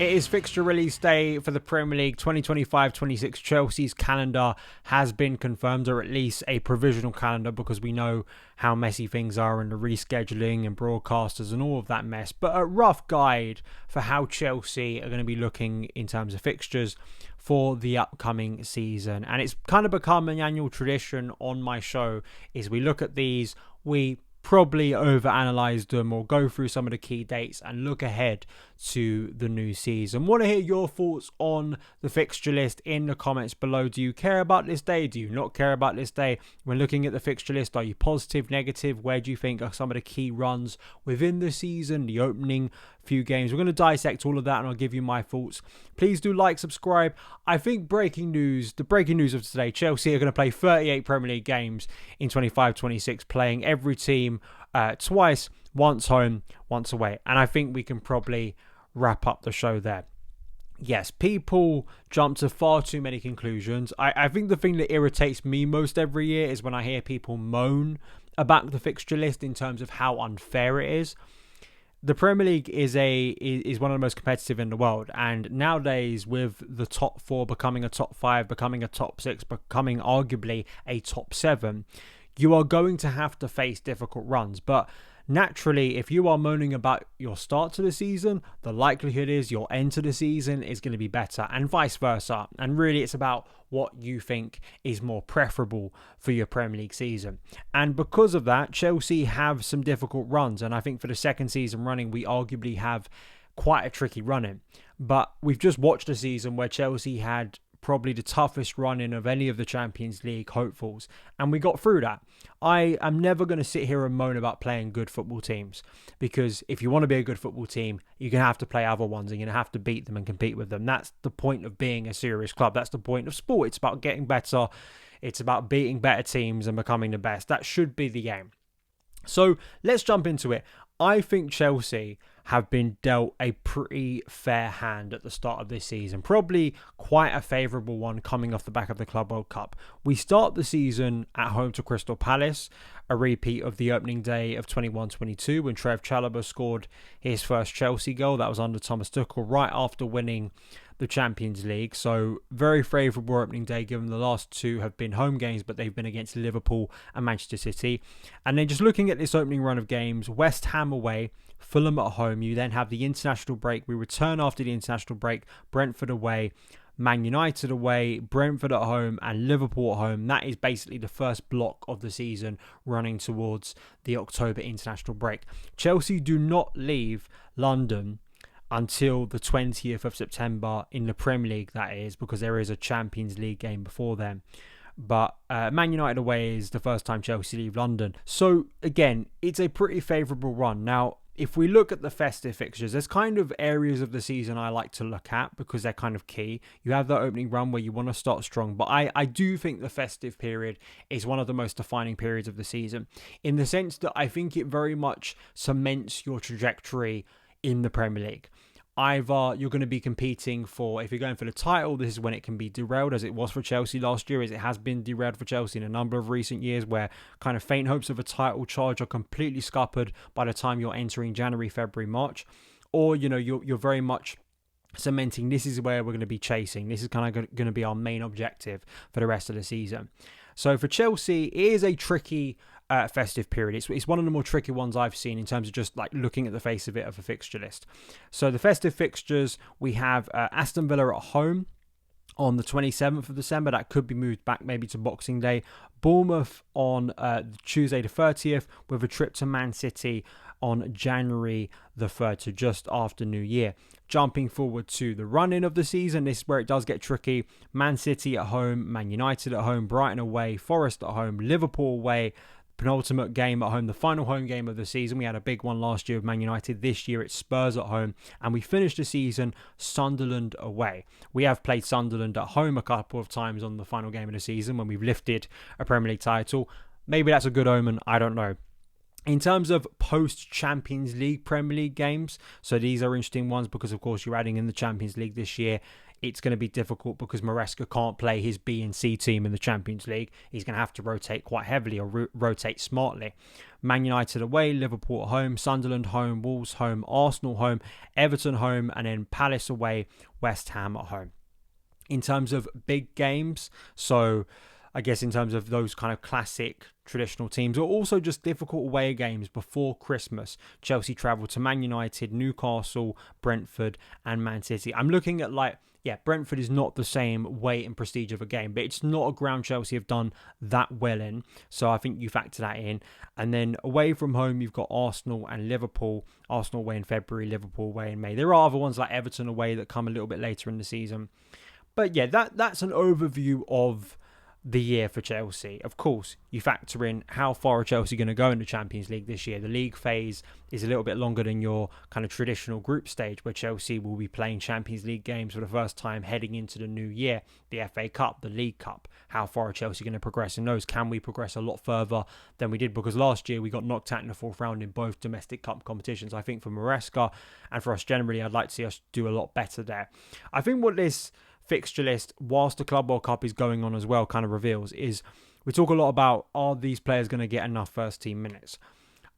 It is fixture release day for the Premier League 2025-26. Chelsea's calendar has been confirmed, or at least a provisional calendar, because we know how messy things are in the rescheduling and broadcasters and all of that mess. But a rough guide for how Chelsea are going to be looking in terms of fixtures for the upcoming season. And it's kind of become an annual tradition on my show is we look at these, we probably overanalyze them or go through some of the key dates and look ahead to the new season. Want to hear your thoughts on the fixture list in the comments below. Do you care about this day? Do you not care about this day? When looking at the fixture list, are you positive, negative? Where do you think are some of the key runs within the season, the opening few games? We're going to dissect all of that and I'll give you my thoughts. Please do like, subscribe. I think the breaking news of today, Chelsea are going to play 38 Premier League games in 25-26, playing every team twice, once home, once away. And I think we can probably wrap up the show there. Yes, people jump to far too many conclusions. I think the thing that irritates me most every year is when I hear people moan about the fixture list in terms of how unfair it is. The Premier League is one of the most competitive in the world, and nowadays with the top 4 becoming a top 5, becoming a top 6, becoming arguably a top 7, you are going to have to face difficult runs. But naturally, if you are moaning about your start to the season, the likelihood is your end to the season is going to be better, and vice versa. And really, it's about what you think is more preferable for your Premier League season. And because of that, Chelsea have some difficult runs. And I think for the second season running, we arguably have quite a tricky run-in. But we've just watched a season where Chelsea had probably the toughest run-in of any of the Champions League hopefuls, and we got through that. I am never going to sit here and moan about playing good football teams, because if you want to be a good football team, you're going to have to play other ones and you're going to have to beat them and compete with them. That's the point of being a serious club. That's the point of sport. It's about getting better. It's about beating better teams and becoming the best. That should be the aim. So let's jump into it. I think Chelsea have been dealt a pretty fair hand at the start of this season. Probably quite a favourable one coming off the back of the Club World Cup. We start the season at home to Crystal Palace, a repeat of the opening day of 21-22 when Trev Chalobah scored his first Chelsea goal. That was under Thomas Tuchel right after winning the Champions League. So very favourable opening day, given the last 2 have been home games, but they've been against Liverpool and Manchester City. And then just looking at this opening run of games, West Ham away, Fulham at home. You then have the international break. We return after the international break, Brentford away, Man United away, Brentford at home, and Liverpool at home. That is basically the first block of the season running towards the October international break. Chelsea do not leave London until the 20th of September in the Premier League, that is, because there is a Champions League game before then. But Man United away is the first time Chelsea leave London. So again, it's a pretty favourable run. Now, if we look at the festive fixtures, there's kind of areas of the season I like to look at because they're kind of key. You have that opening run where you want to start strong, but I do think the festive period is one of the most defining periods of the season, in the sense that I think it very much cements your trajectory in the Premier League. Either you're going to be competing for, if you're going for the title, this is when it can be derailed, as it was for Chelsea last year, as it has been derailed for Chelsea in a number of recent years, where kind of faint hopes of a title charge are completely scuppered by the time you're entering January, February, March. Or, you're very much cementing, this is where we're going to be chasing. This is kind of going to be our main objective for the rest of the season. So for Chelsea, it is a tricky festive period. It's one of the more tricky ones I've seen in terms of just like looking at the face of it of a fixture list. So the festive fixtures, we have Aston Villa at home on the 27th of December. That could be moved back maybe to Boxing Day. Bournemouth on Tuesday the 30th, with a trip to Man City on January the 3rd, so just after New Year. Jumping forward to the run-in of the season, this is where it does get tricky. Man City at home, Man United at home, Brighton away, Forest at home, Liverpool away, penultimate game at home, the final home game of the season. We had a big one last year with Man United. This year it's Spurs at home, and we finished the season Sunderland away. We have played Sunderland at home a couple of times on the final game of the season when we've lifted a Premier League title. Maybe that's a good omen, I don't know. In terms of post-Champions League Premier League games, so these are interesting ones because, of course, you're adding in the Champions League this year. it's going to be difficult because Maresca can't play his B and C team in the Champions League. He's going to have to rotate quite heavily or rotate smartly. Man United away, Liverpool at home, Sunderland home, Wolves home, Arsenal home, Everton home, and then Palace away, West Ham at home. In terms of big games, so I guess in terms of those kind of classic traditional teams, or also just difficult away games before Christmas, Chelsea travel to Man United, Newcastle, Brentford, and Man City. I'm looking at Brentford is not the same weight and prestige of a game, but it's not a ground Chelsea have done that well in. So I think you factor that in. And then away from home, you've got Arsenal and Liverpool. Arsenal away in February, Liverpool away in May. There are other ones like Everton away that come a little bit later in the season. But yeah, that's an overview of the year for Chelsea. Of course, you factor in how far are Chelsea going to go in the Champions League this year. The league phase is a little bit longer than your kind of traditional group stage, where Chelsea will be playing Champions League games for the first time heading into the new year. The FA Cup, the League Cup. How far are Chelsea going to progress in those? Can we progress a lot further than we did? Because last year we got knocked out in the fourth round in both domestic cup competitions. I think for Maresca and for us generally, I'd like to see us do a lot better there. I think what this fixture list, whilst the Club World Cup is going on as well, kind of reveals is we talk a lot about, are these players going to get enough first team minutes?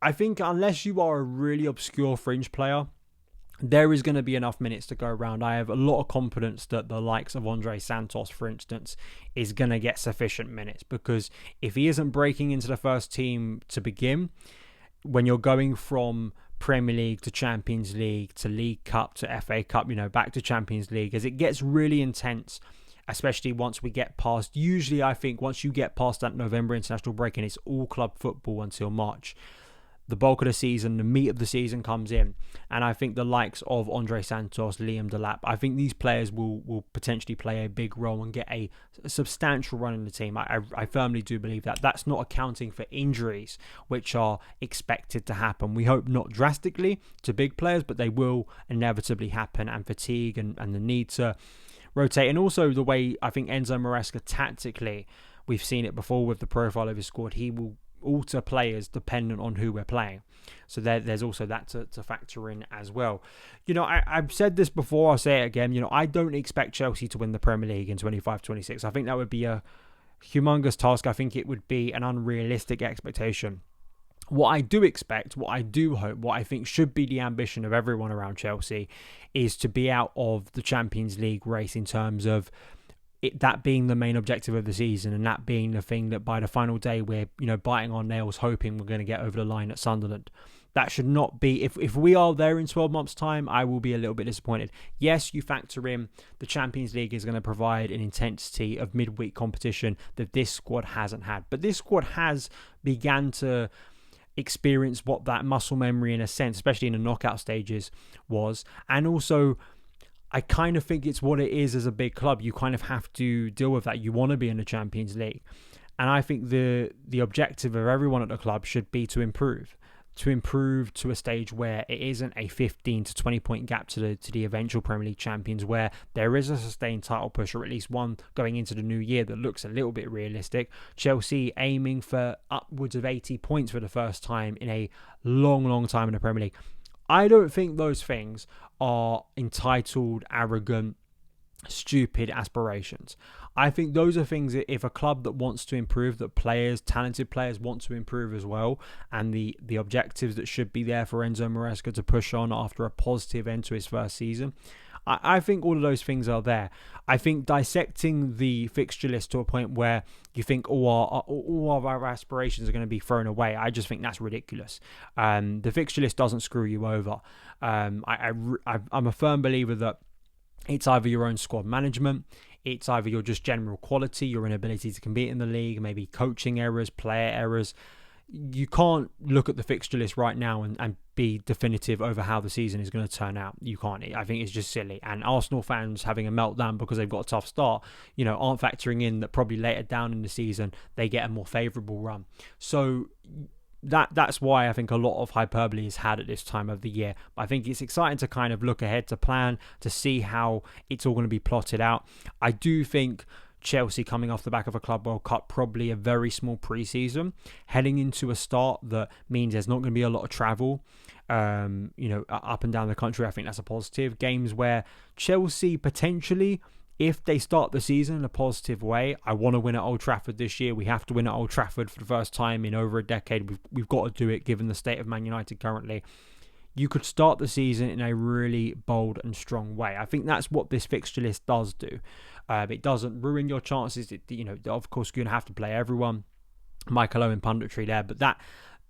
I think unless you are a really obscure fringe player, there is going to be enough minutes to go around. I have a lot of confidence that the likes of Andre Santos, for instance, is going to get sufficient minutes, because if he isn't breaking into the first team to begin, when you're going from Premier League to Champions League to League Cup to FA Cup, back to Champions League, as it gets really intense, especially once we get past, usually I think once you get past that November international break and it's all club football until March, the bulk of the season, the meat of the season comes in. And I think the likes of Andre Santos, Liam Delap, I think these players will potentially play a big role and get a substantial run in the team. I firmly do believe that. That's not accounting for injuries, which are expected to happen. We hope not drastically to big players, but they will inevitably happen, and fatigue and the need to rotate. And also the way I think Enzo Maresca tactically, we've seen it before with the profile of his squad, he will alter players dependent on who we're playing. So there's also that to factor in as well. I've said this before, I'll say it again. I don't expect Chelsea to win the Premier League in 25-26. I think that would be a humongous task. I think it would be an unrealistic expectation. What I do expect, what I do hope, what I think should be the ambition of everyone around Chelsea is to be out of the Champions League race in terms of that being the main objective of the season, and that being the thing that by the final day we're biting our nails hoping we're going to get over the line at Sunderland. That should not be, if we are there in 12 months time, I will be a little bit disappointed. Yes, you factor in the Champions League is going to provide an intensity of midweek competition that this squad hasn't had, but this squad has began to experience what that muscle memory in a sense, especially in the knockout stages, was. And also I kind of think it's what it is as a big club. You kind of have to deal with that. You want to be in the Champions League. And I think the objective of everyone at the club should be to improve to a stage where it isn't a 15 to 20 point gap to the eventual Premier League champions, where there is a sustained title push, or at least one going into the new year that looks a little bit realistic. Chelsea aiming for upwards of 80 points for the first time in a long time in the Premier League. I don't think those things are entitled, arrogant, stupid aspirations. I think those are things that if a club that wants to improve, that talented players want to improve as well, and the objectives that should be there for Enzo Maresca to push on after a positive end to his first season, I think all of those things are there. I think dissecting the fixture list to a point where you think all of our aspirations are going to be thrown away, I just think that's ridiculous. The fixture list doesn't screw you over. I'm a firm believer that it's either your own squad management, it's either your just general quality, your inability to compete in the league, maybe coaching errors, player errors. You can't look at the fixture list right now and be definitive over how the season is going to turn out. You can't. I think it's just silly. And Arsenal fans having a meltdown because they've got a tough start, aren't factoring in that probably later down in the season they get a more favourable run. So that's why I think a lot of hyperbole is had at this time of the year. I think it's exciting to kind of look ahead, to plan, to see how it's all going to be plotted out. I do think Chelsea coming off the back of a Club World Cup, probably a very small pre-season, heading into a start that means there's not going to be a lot of travel, up and down the country. I think that's a positive. Games where Chelsea potentially, if they start the season in a positive way, I want to win at Old Trafford this year. We have to win at Old Trafford for the first time in over a decade. We've got to do it given the state of Man United currently. You could start the season in a really bold and strong way. I think that's what this fixture list does do. It doesn't ruin your chances. Of course, you're going to have to play everyone. Michael Owen punditry there, but that,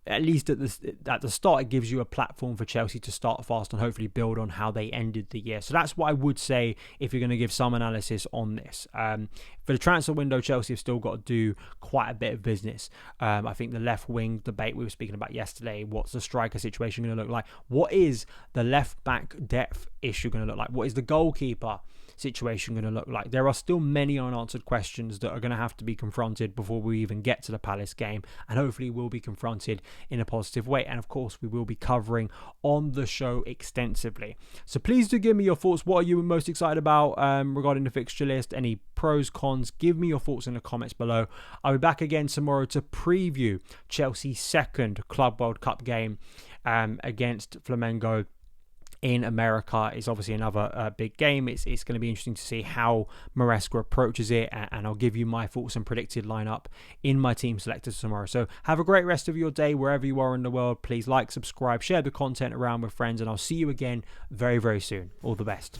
at least at the start, it gives you a platform for Chelsea to start fast and hopefully build on how they ended the year. So that's what I would say if you're going to give some analysis on this. For the transfer window, Chelsea have still got to do quite a bit of business. I think the left wing debate we were speaking about yesterday, what's the striker situation going to look like? What is the left back depth issue going to look like? What is the goalkeeper situation going to look like? There are still many unanswered questions that are going to have to be confronted before we even get to the Palace game, and hopefully will be confronted in a positive way. And of course, we will be covering on the show extensively. So please do give me your thoughts. What are you most excited about regarding the fixture list? Any pros, cons? Give me your thoughts in the comments below. I'll be back again tomorrow to preview Chelsea's second Club World Cup game against Flamengo in America. Is obviously another big game. It's going to be interesting to see how Maresca approaches it, and I'll give you my thoughts and predicted lineup in my team selectors tomorrow. So have a great rest of your day wherever you are in the world. Please like, subscribe, share the content around with friends, and I'll see you again very, very soon. All the best.